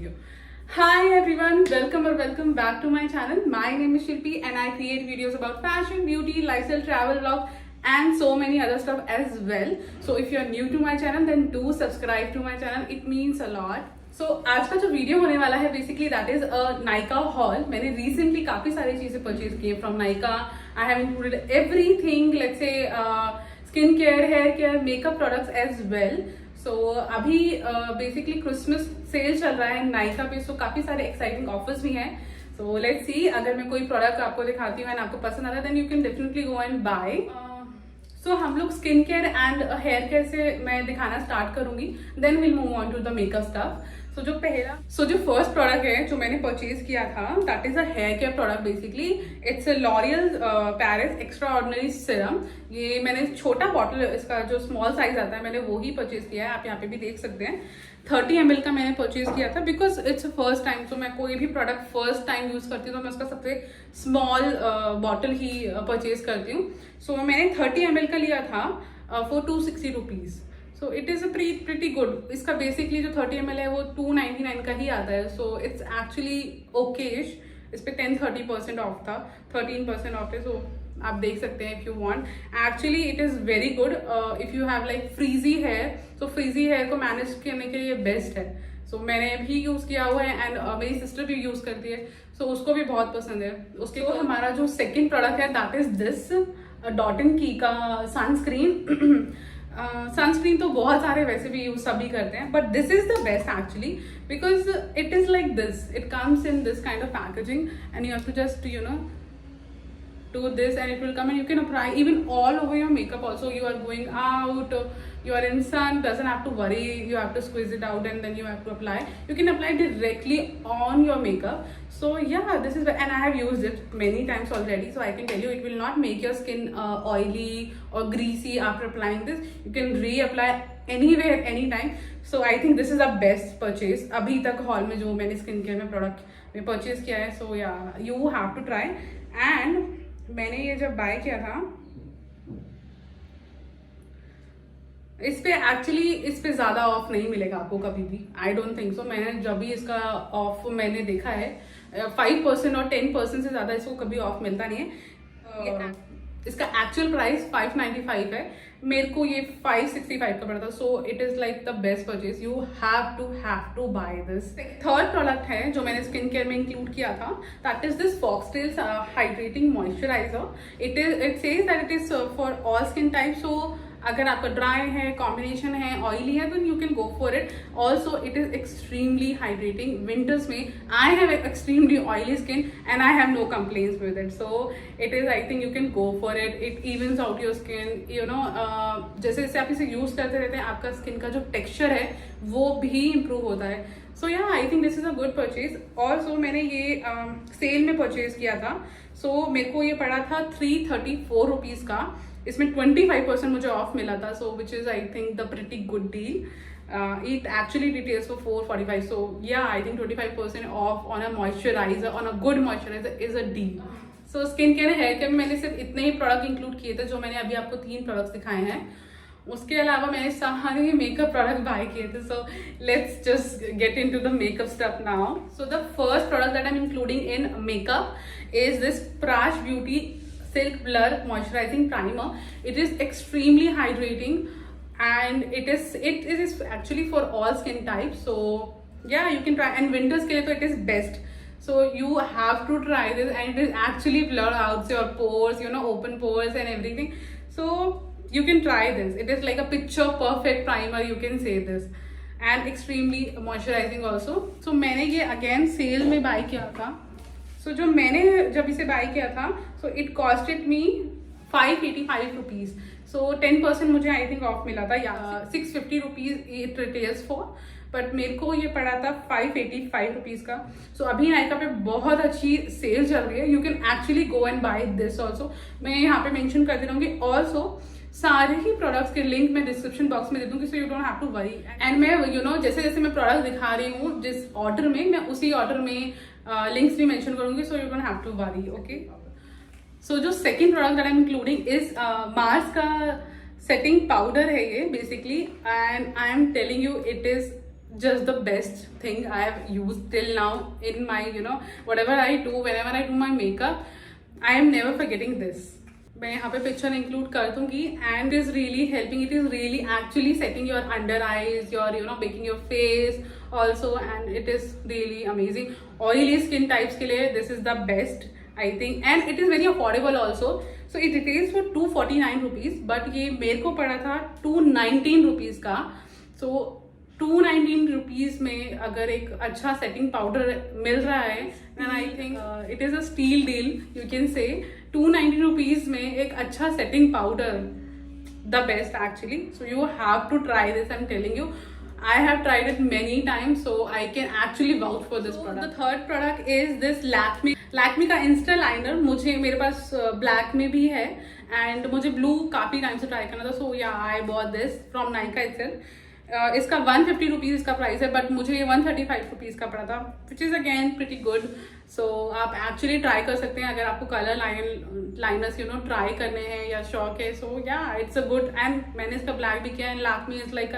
video. Hi everyone, welcome back to my channel. My name is Shilpi and I create videos about fashion, beauty, lifestyle, travel vlog and so many other stuff as well. So if you are new to my channel then do subscribe to my channel, it means a lot. So आज का जो video होने वाला है basically that is a Nykaa haul. मैंने recently काफी सारी चीजें परचेज की है from Nykaa. I have included everything, let's say skin care, hair care, makeup products as well. So अभी बेसिकली क्रिसमस सेल चल रहा है नायका पे, सो काफी सारे एक्साइटिंग ऑफर्स भी हैं. सो लेट्स सी, अगर मैं कोई प्रोडक्ट आपको दिखाती हूँ एंड आपको पसंद आता है then you can definitely go and buy. So हम लोग skin care and hair care से मैं दिखाना स्टार्ट करूंगी, then will move on to the makeup stuff. So जो फर्स्ट प्रोडक्ट है जो मैंने परचेज किया था that is a hair care product. Basically it's a L'Oreal Paris extraordinary serum. ये मैंने छोटा बॉटल, इसका जो स्मॉल साइज आता है मैंने वो ही परचेज किया है. आप यहाँ पे भी देख सकते हैं 30 ml का मैंने परचेज किया था बिकॉज इट्स फर्स्ट टाइम. तो मैं कोई भी प्रोडक्ट फर्स्ट टाइम यूज करती हूँ तो मैं उसका सबसे स्मॉल बॉटल ही परचेज करती हूँ. सो मैंने 30 ml का लिया था for 260 rupees. So it is a pretty good. इसका बेसिकली जो 30 ml है वो 299 का ही आता है. So it's actually Okesh. इस पे 10-30% ऑफ था, 13% ऑफ है. सो आप देख सकते हैं if you want. Actually it is very good if you have like frizzy hair. So frizzy hair को मैनेज करने के लिए बेस्ट है. सो मैंने भी यूज किया हुआ है एंड मेरी सिस्टर भी यूज करती है. सो उसको भी बहुत पसंद है. उसके तो हमारा जो सेकेंड प्रोडक्ट है that is this dot and की का सनस्क्रीन. सनस्क्रीन तो बहुत सारे वैसे भी यूज सभी करते हैं but this is the best actually because it is like this. It comes in this kind of packaging and you have to just do this and it will come and you can apply even all over your makeup also. You are going out, you are in sun, doesn't have to worry, you have to squeeze it out and then you have to apply. You can apply directly on your makeup. So yeah, this is and I have used it many times already, so I can tell you it will not make your skin oily or greasy after applying this. You can reapply anywhere anytime. So I think this is the best purchase अभी तक hall में जो मैंने skin care में product में purchase किया है. So yeah, you have to try. And मैंने ये जब बाय किया था इस पे एक्चुअली इस पे ज्यादा ऑफ नहीं मिलेगा आपको कभी भी. I don't think so. मैंने जब भी इसका ऑफ मैंने देखा है 5% और 10% से ज्यादा इसको कभी ऑफ मिलता नहीं है. इसका एक्चुअल प्राइस 595 है, मेरे को ये 565 का पड़ा था. So it is like the best purchase. You have to buy this. Third product है जो मैंने स्किन केयर में इंक्लूड किया था that is this Foxtale hydrating moisturiser. It says that it is for all skin type. So अगर आपका dry है, combination है, ऑयली है then you can go for it. Also it is extremely hydrating. Winters में I have extremely oily skin and I have no complaints with it. So it is I think you can go for it. It evens out your skin. You know जैसे जैसे आप इसे use करते रहते हैं आपका skin का जो टेक्स्चर है वो भी इम्प्रूव होता है. सो yeah I think this is a good purchase. Also मैंने ये सेल में परचेज किया था. सो मेरे को ये पड़ा था 334 रुपीज का. इसमें 25% मुझे ऑफ मिला था. So which is I think the pretty good deal. It actually details for 445. So yeah I think 25% off on a moisturiser, on a good moisturiser is a deal. So skin care hair care में मैंने सिर्फ इतने ही product include किए थे जो मैंने अभी आपको 3 प्रोडक्ट्स दिखाए हैं. उसके अलावा मैंने सारे मेकअप प्रोडक्ट बाय किए थे. So let's just get into the makeup stuff now. So the first product that I am including in makeup is this Prash Beauty Silk Blur Moisturizing Primer. It is extremely hydrating and it is actually for all skin types. So yeah, you can try. And winters के लिए तो it is best. So you have to try this and it is actually blur out your pores, you know, open pores and everything. So you can try this. It is like a picture perfect primer, you can say this. And extremely moisturizing also. So मैंने ये again cell में bye किया था. सो जो मैंने जब इसे buy किया था so it costed me 585 rupees. So 10% मुझे आई थिंक ऑफ मिला था या 650 rupees it retails for. But मेरे को ये पड़ा था 585 रुपीज का. सो अभी नायका पे बहुत अच्छी सेल चल रही है. You can actually go and buy this also. मैं यहाँ पे मेंशन कर दे रहूँगी. ऑल्सो सारे ही प्रोडक्ट्स के लिंक मैं डिस्क्रिप्शन बॉक्स में दे दूंगी. So you don't have to worry. And मैं जैसे जैसे मैं प्रोडक्ट दिखा रही हूँ जिस ऑर्डर में मैं उसी ऑर्डर में लिंक्स भी मेंशन करूंगी. So you don't have to worry. Okay. So जो second product that I am including is Mars का सेटिंग पाउडर है ये basically. And I am telling you it is just the best thing I have used till now in my, whatever I do, whenever I do my makeup, I am never forgetting this. मैं यहाँ पे picture include कर दूंगी and is really helping. It is really actually setting your under eyes, your making your face also, and it is really amazing. Oily skin types के लिए this is the best I think, and it is very affordable also. So it retails for 249 rupees, but ये मेरे को पड़ा था 219 rupees का. सो 219 rupees में अगर एक अच्छा सेटिंग पाउडर मिल रहा है, and I think it is a steal deal, you can say. 290 rupees में एक अच्छा setting powder, the best actually. So you have to try this, I am telling you. I have tried it many times, so I can actually vouch for this product. The third product is this Lakme का Insta liner. मुझे मेरे पास black में भी है and मुझे blue काफी time से try करना था. सो yeah I bought this from Nykaa itself. इसका 150 रुपीज इसका प्राइस है, बट मुझे ये 135 रुपीज का पड़ा था, which is again pretty good. So आप एक्चुअली ट्राई कर सकते हैं अगर आपको कलर लाइनर्स ट्राई करने हैं या शौक है. सो या इट्स अ गुड, एंड मैंने इसका ब्लैक भी किया. And Lakme is like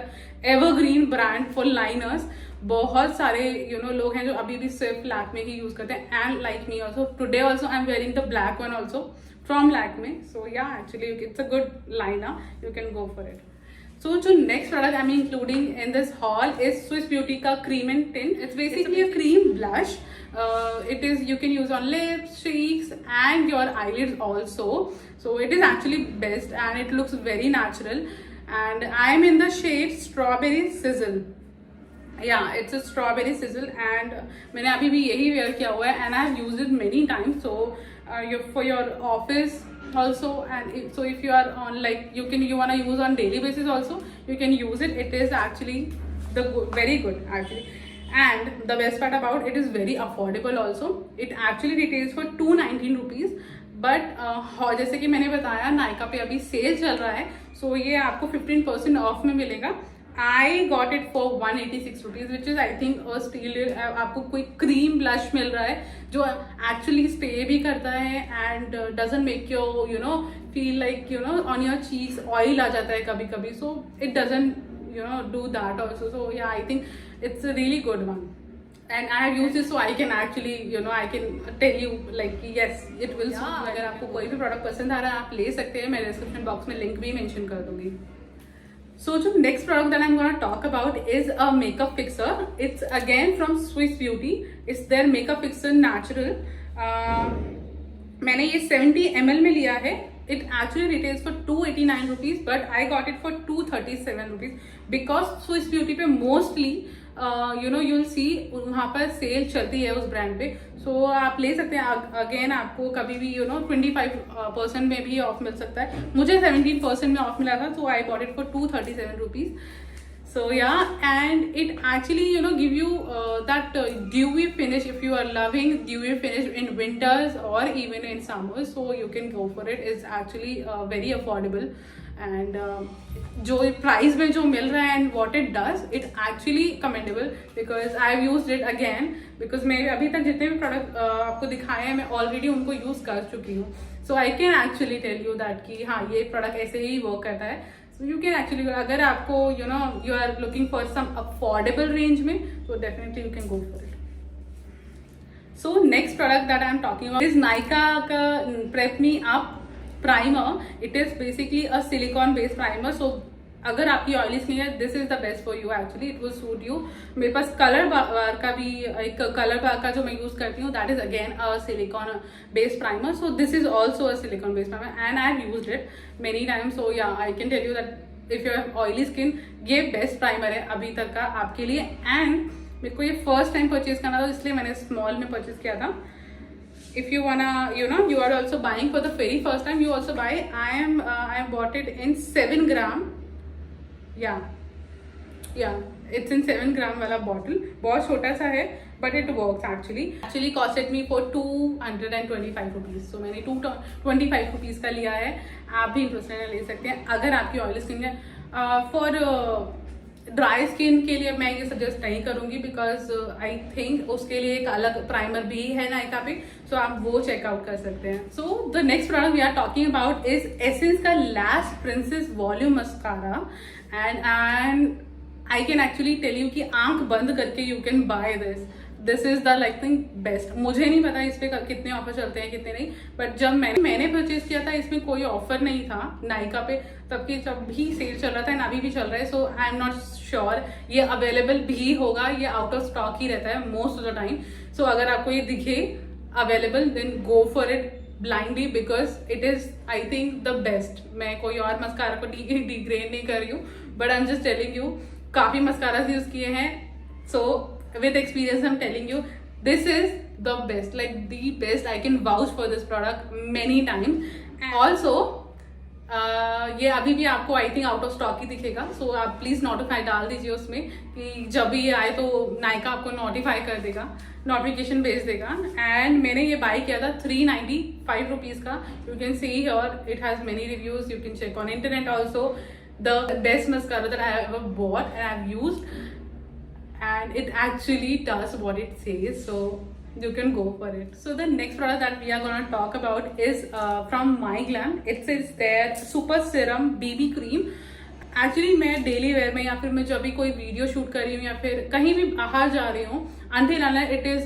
evergreen brand for liners. बहुत सारे लोग हैं जो अभी भी सिर्फ लैक्मे ही यूज करते हैं, and like me also. Today also I am wearing the black one also from Lakme. So yeah actually it's a good liner, you can go for it. So जो next product I'm including in this haul is Swiss Beauty का cream and tint. It's basically a cream blush. It is, you can use on lips, cheeks and your eyelids also. So it is actually best and it looks very natural. And I am in the shade Strawberry Sizzle. Yeah, it's a Strawberry Sizzle and मैंने अभी भी यही wear किया हुआ है, and I have used it many times. So for your office also, and so if you are on you want to use on daily basis also, you can use it. It is actually very good actually, and the best part about it is very affordable also. It actually retails for 219 rupees, but जैसे कि मैंने बताया नायका पे अभी cell चल रहा है, so ये आपको 15% ऑफ में मिलेगा. I got it for 186 rupees, which is I think a steal. आपको कोई क्रीम ब्लश मिल रहा है जो एक्चुअली स्टे भी करता है and doesn't make your feel like on your cheeks oil आ जाता है कभी कभी. So it doesn't do that also. So yeah I think it's a really good one, and I have used it, so I can actually I can tell you like yes it will suit. अगर आपको कोई भी product पसंद आ रहा है आप ले सकते हैं. मैं डिस्क्रिप्शन बॉक्स में लिंक भी मेंशन कर दूंगी. So the next product that I'm going to talk about is a makeup fixer. It's again from Swiss Beauty. It's their makeup fixer natural. मैंने ये 70 ml में लिया है. It actually retails for 289 rupees, but I got it for 237 rupees because Swiss Beauty पे mostly you'll see वहाँ पर cell चलती है उस ब्रांड पे. सो आप ले सकते हैं. अगेन आपको कभी भी 25% में भी ऑफ मिल सकता है. मुझे 17% में ऑफ मिला था, so I bought it for 237 rupees. So yeah, and it actually give you that dewy finish if you are loving dewy finish in winters or even in summers. So you can go for it. It's actually very affordable, and जो price में जो मिल रहा है and what it does, it actually commendable because I have used it again because मैं अभी तक जितने भी प्रोडक्ट आपको दिखाए हैं मैं ऑलरेडी उनको यूज कर चुकी हूँ. So I can actually tell you that कि हाँ ये प्रोडक्ट ऐसे ही वर्क करता है. So you can actually, अगर आपको you are looking for some affordable range में, so definitely you can go for it. So next product that I am talking about is Nykaa का Prep Me Up Primer. It is basically a silicone based primer. So अगर आपकी oily skin है, this is the best for you. Actually it will suit you. मेरे पास colour बार का भी एक colour बार का जो मैं यूज करती हूँ, that is again a silicone based primer. So this is also a silicone based primer and I have used it many times. So yeah I can tell you that if you have oily skin, ये best primer है अभी तक का आपके लिए. And मेरे को ये फर्स्ट टाइम परचेज करना था, इसलिए मैंने स्मॉल में परचेज किया था. If you wanna, you are also buying for the very first time, you also buy. I have bought it in 7 gram. Yeah, it's in 7 gram वाला बॉटल. बहुत छोटा सा है, but it works actually. Actually costed me for 225 rupees. So मैंने 225 rupees का लिया है. आप भी इंटरेस्टेड ले सकते हैं अगर आपकी ऑयली स्किन है. फॉर ड्राई स्किन के लिए मैं ये सजेस्ट नहीं करूंगी बिकॉज आई थिंक उसके लिए एक अलग प्राइमर भी है नायका पे. सो आप वो चेकआउट कर सकते हैं. So the next product we are talking about is Essence का lash princess volume mascara. And I can actually tell you कि आंख बंद करके you can buy this is the like thing best. मुझे नहीं पता इस पे कितने ऑफर चलते हैं कितने नहीं, बट जब मैंने परचेज किया था इसमें कोई ऑफर नहीं था नायका पे, तब भी सेल चल रहा था एंड अभी भी चल रहा है। So I am not sure ये अवेलेबल भी होगा, ये आउट ऑफ स्टॉक ही रहता है most of the time. So अगर आपको ये दिखे available then go for it blindly because it is I think the best. मैं कोई और मस्कारा को डिग्रेड नहीं कर रही हूँ, but I am just telling you काफी मस्कारा यूज किए हैं। सो with experience I'm telling you this is the best, like the best. I can vouch for this product many times. And also ये अभी भी आपको I think out of stock ही दिखेगा, so आप प्लीज नोटिफाई डाल दीजिए उसमें कि जब भी ये आए तो नायका आपको नोटिफाई कर देगा, नोटिफिकेशन भेज देगा। एंड मैंने ये बाय किया था 395 रुपीज का। यू कैन सी और it has many reviews, you can check on internet also. The best mascara that I have bought and I have used and it actually does what it says, so you can go for it. So the next product that we are going to talk about is from MyGlam. It is their super serum BB cream. Actually मैं daily wear में या फिर मैं जब भी कोई video shoot कर रही हूँ या फिर कहीं भी बाहर जा रही हूँ, until unless it is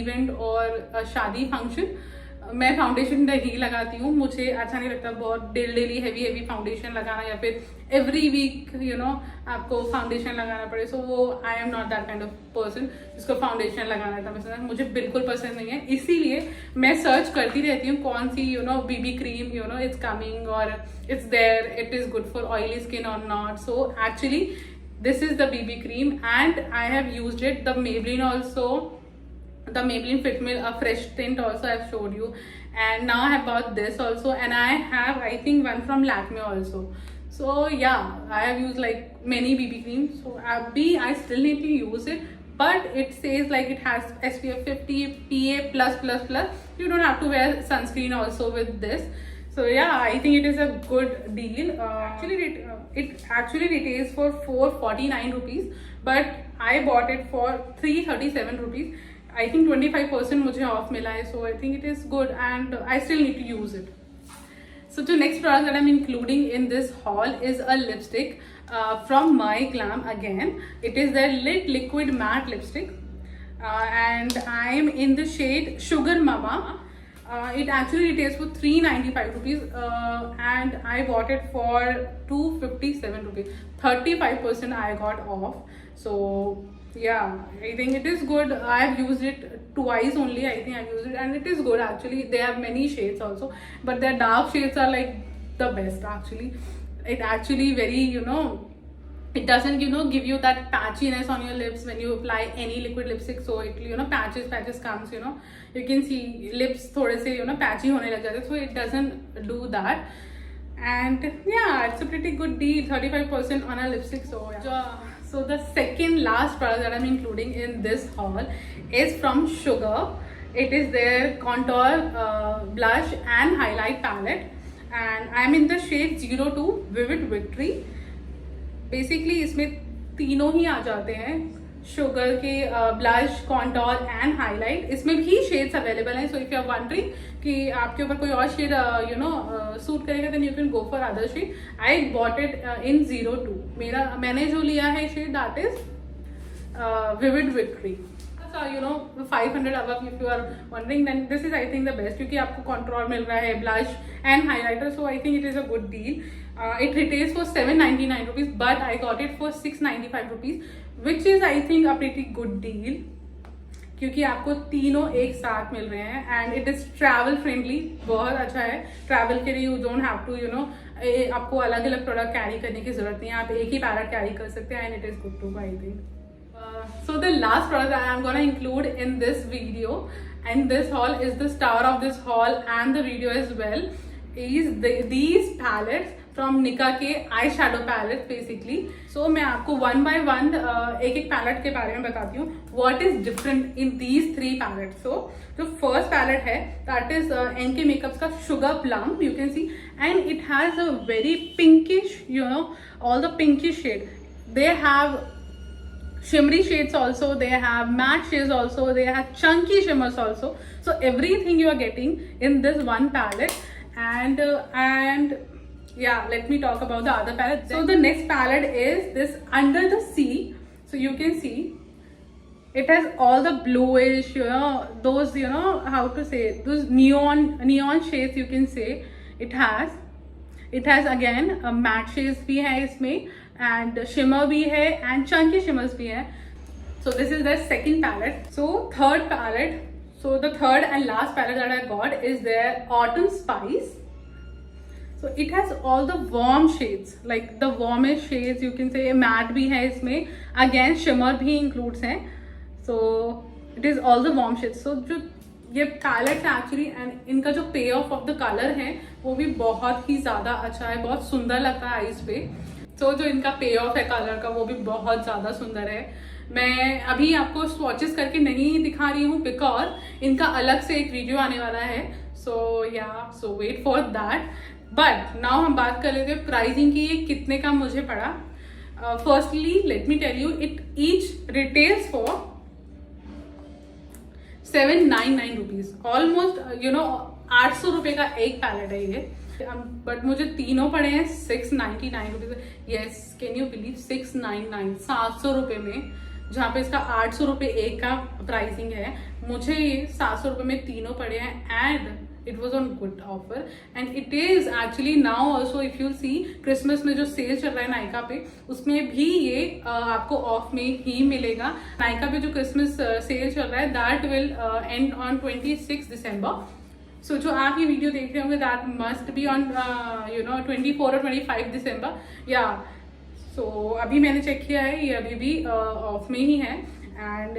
event और शादी फंक्शन, मैं फाउंडेशन नहीं लगाती हूँ। मुझे अच्छा नहीं लगता बहुत डेली हैवी फाउंडेशन लगाना या फिर एवरी वीक आपको फाउंडेशन लगाना पड़े। सो वो आई am not that kind of person जिसको फाउंडेशन लगाना था पसंद, मुझे बिल्कुल पसंद नहीं है। इसीलिए मैं सर्च करती रहती हूँ कौन सी बीबी क्रीम इट्स कमिंग और it's there, it is good for oily skin और not. So actually this is the BB cream and I have used it. The Maybelline also, the Maybelline Fit Me a fresh tint also I've showed you, and now I have bought this also, and I have I think one from Lakme also. So yeah, I have used like many BB creams, so I still need to use it, but it says like it has SPF 50 PA+++. You don't have to wear sunscreen also with this. So yeah, I think it is a good deal. It actually retails for 449 rupees, but I bought it for 337 rupees. I think 25% मुझे off मिला है, so I think it is good and I still need to use it. So the next product that I'm including in this haul is a lipstick from MyGlam again. It is their liquid matte lipstick and I am in the shade Sugar Mama. It actually retails for 395 rupees and I bought it for 257 rupees. 35% I got off. So yeah, I think it is good. I have used it twice only. I think I've used it and it is good actually. They have many shades also, but their dark shades are like the best actually. It actually very it doesn't give you that patchiness on your lips when you apply any liquid lipstick. So it patches comes you can see lips थोड़े से patchy होने लग जाते, so it doesn't do that. And yeah, it's a pretty good deal, 35% on a lipstick. So yeah. So the second last product that I'm including in this haul is from Sugar. It is their contour blush and highlight palette, and I'm in the shade 02 Vivid Victory. Basically इसमें तीनों ही आ जाते हैं, sugar के blush, contour and highlight. इसमें भी shades available हैं, so if you are wondering कि आपके ऊपर कोई और शेड सूट करेगा then you can go for other shade. I bought it in 02। मैंने जो लिया है shade that is vivid victory. 500 above if you are wondering, then this is I think the best क्योंकि आपको कंट्रोल मिल रहा है, blush and highlighter, so I think it is a good deal. It retails for 799 rupees, but I got it for 695 rupees, which is I think a pretty good deal क्योंकि आपको तीनों एक साथ मिल रहे हैं and it is travel friendly. बहुत अच्छा है ट्रैवल के लिए। यू डोंट हैव टू आपको अलग अलग प्रोडक्ट कैरी करने की जरूरत नहीं है, आप एक ही पैलेट कैरी कर सकते हैं and it is good too I think. So the last product that I'm gonna include in this video and this haul is the star of this haul and the video as well is these palettes from Nika के eye shadow palette basically. सो मैं आपको one by one एक एक palette के बारे में बताती हूँ what is different in these 3 palette. So जो फर्स्ट पैलेट है दैट इज एनके मेकअप्स का sugar plum, you can see, and it has a very pinkish all the pinkish shade. They have shimmery shades also, they have matte shades also, they have chunky shimmers also, so everything you are getting in this one palette and yeah, let me talk about the other palette. So the next palette is this Under the Sea. So you can see it has all the bluish, those, how to say, those neon shades you can say. It has again matte shades भी है इसमें, and shimmer भी है, and chunky shimmers भी है. So this is the second palette. So third palette, so the third and last palette that I got is their Autumn Spice. So it has all the warm shades, like the warmest shades you can say. Matte भी है इसमें, again shimmer भी includes है. So it is all the warm shades. So जो ये palette है actually, and इनका जो पे ऑफ ऑफ द कलर है वो भी बहुत ही ज़्यादा अच्छा है, बहुत सुंदर लगता है आईज पे. तो जो इनका पे ऑफ है कलर का वो भी बहुत ज़्यादा सुंदर है. मैं अभी आपको स्वॉचेस करके नहीं दिखा रही हूँ बिकॉज इनका अलग से एक वीडियो आने वाला है. So wait for that. But now हम बात कर लेते हैं प्राइसिंग की, ये कितने का मुझे पड़ा. Firstly let me tell you, it each retails for 799 rupees. Almost 800 रुपये का एक पैलेट है ये. बट मुझे तीनों पड़े हैं 699 rupees. Yes, can you believe 699, 700 रुपये में, जहाँ पे इसका 800 रुपये एक का प्राइसिंग है. मुझे ये 700 रुपये में तीनों पड़े हैं and it was on good offer. And it is actually now also, if you see Christmas में जो सेल चल रहा है नायका पे, उसमें भी ये आपको ऑफ में ही मिलेगा. नायका पे जो क्रिसमस सेल चल रहा है दैट विल एंड ऑन 26 दिसंबर. सो जो आप ये वीडियो देख रहे होंगे दैट मस्ट बी ऑन 24 और 25 दिसंबर. या सो अभी मैंने चेक किया है, ये अभी भी ऑफ में ही है. एंड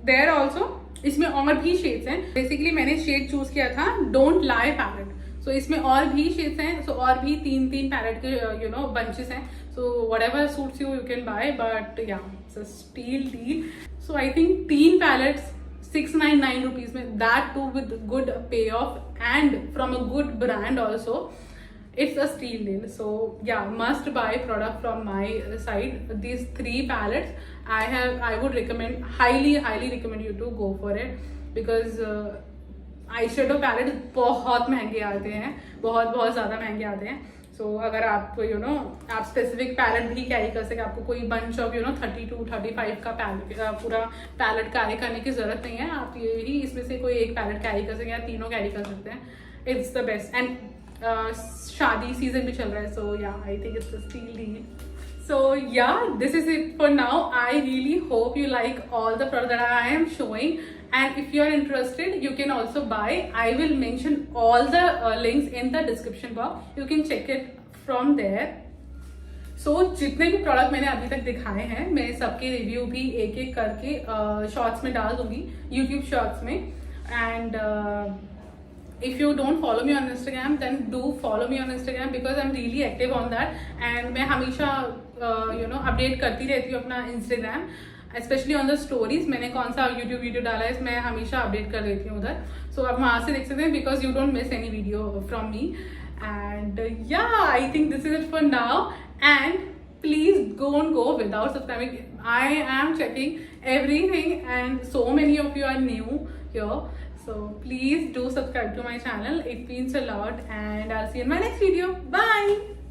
देयर ऑल्सो इसमें और भी शेड्स हैं. बेसिकली मैंने शेड चूज किया था डोंट लाई पैलेट. सो इसमें और भी शेड्स हैं. सो और भी तीन पैलेट के बंचेस हैं. So whatever suits you can buy. But yeah it's a steal deal. So I think 3 palettes 699 rupees में, that too with good payoff and from a good brand also. It's a steal deal. So yeah, must buy product from my side. These 3 palettes I would recommend, highly recommend you to go for it because eyeshadow palette बहुत महंगे आते हैं, बहुत ज़्यादा महंगे आते हैं. So अगर आप आप स्पेसिफिक पैलेट भी कैरी कर सके, आपको कोई बंच ऑफ 32-35 का पैलेट पूरा पैलेट कैरी करने की जरूरत नहीं है. आप यही इसमें से कोई एक पैलेट कैरी कर सके या तीनों कैरी कर सकते हैं. It's the best. एंड शादी सीजन भी चल रहा है. सो yeah I think it's a steal deal. So yeah, this is it for now. I really hope you like all the products that I am showing, and if you are interested you can also buy. I will mention all the links in the description box. You can check it from there. So जितने भी product मैंने अभी तक दिखाए हैं मैं सबके review भी एक एक करके शॉर्ट्स में डाल दूंगी, YouTube शॉर्ट्स में. And if you don't follow me on Instagram then do follow me on Instagram because I'm really active on that. And मैं हमेशा अपडेट करती रहती हूँ अपना Instagram, specially on the stories. मैंने कौन सा यूट्यूब वीडियो डाला है मैं हमेशा अपडेट कर देती हूँ उधर. सो आप वहाँ से देख सकते हैं because you don't miss any video from me. And yeah I think this is it for now. And please don't go without subscribing. I am checking everything and so many of you are new here. So please do subscribe to my channel. It means a lot and I'll see you in my next video. Bye.